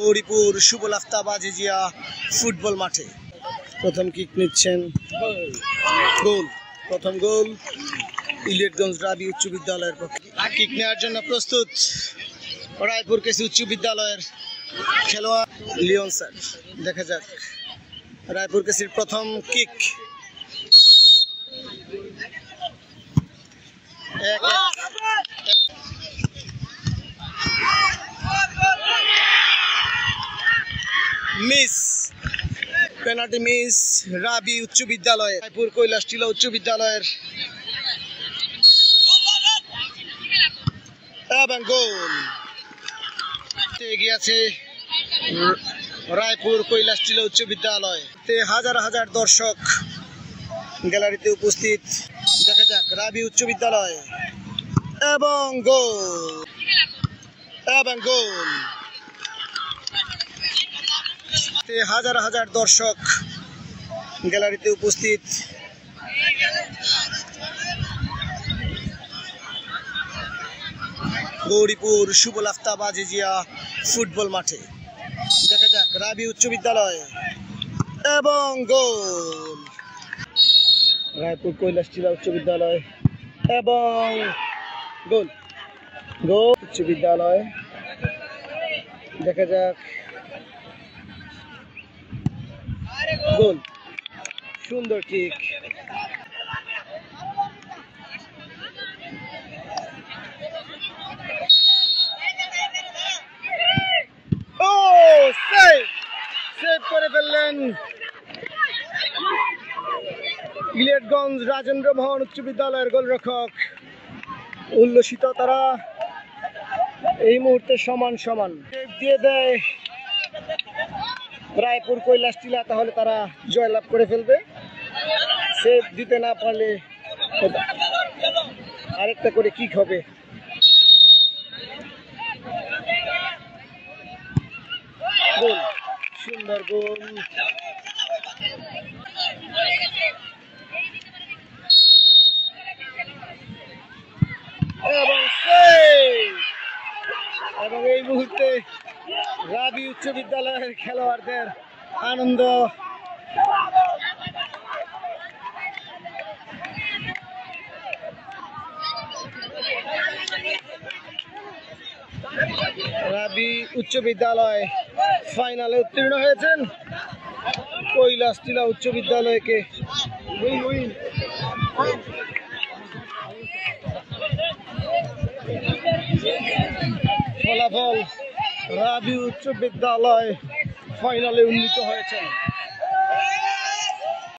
Gauripur Subal Aftab Azizia football মাঠে প্রথম kick নিচ্ছেন, গোল, প্রথম গোল ইলিয়টগঞ্জ রাবি উচ্চ বিদ্যালয়ের পক্ষে। কিক নেওয়ার জন্য প্রস্তুত রায়পুর কৃষি উচ্চ বিদ্যালয়ের খেলোয়াড় লিওন স্যার। দেখা যাক রায়পুর কৃষির প্রথম কিক। মিস, পেনাল্টি মিস রাবি উচ্চ বিদ্যালয়, রায়পুর কৈলাস টিলা উচ্চ বিদ্যালয়ের এবং গোল। এগিয়ে আছে রায়পুর কৈলাস টিলা উচ্চ বিদ্যালয়। হাজার হাজার দর্শক গ্যালারিতে উপস্থিত। দেখা যাক রাবি উচ্চ বিদ্যালয় এবং গোল এবং গোল। হাজার হাজার দর্শক গ্যালারিতে উপস্থিত। গৌরীপুর সুবল আফতাব আজিজিয়া ফুটবল মাঠে। দেখা যাক রাবি উচ্চ বিদ্যালয় এবং গোল। রায়পুর কৈলাস টিলা উচ্চ বিদ্যালয় এবং গোল, গোল উচ্চ বিদ্যালয়। দেখা যাক গোল, সুন্দর কিক। ও সেভ, সেভ করে ফেললেন ইলিয়টগঞ্জ রাজেন্দ্র মোহন উচ্চ বিদ্যালয়ের গোলরক্ষক। উল্লসিত তারা এই মুহূর্তে সমান সমান। সেভ দিয়ে দেয় রায়পুর কৈলাস টিলা, তাহলে তারা জয়লাভ করে ফেলবে। সেভ দিতে না পারলে আরেকটা করে কিক হবে। গোল, সুন্দর গোল। এবং এই মুহূর্তে রাবি উচ্চ বিদ্যালয়ের খেলোয়াড়দের আনন্দ। রাবি উচ্চ বিদ্যালয় ফাইনালে উত্তীর্ণ হয়েছেন, কৈলাস টিলা উচ্চ বিদ্যালয়কে ফলাফল রাবি উচ্চ বিদ্যালয় ফাইনালে উন্নীত হয়েছেন।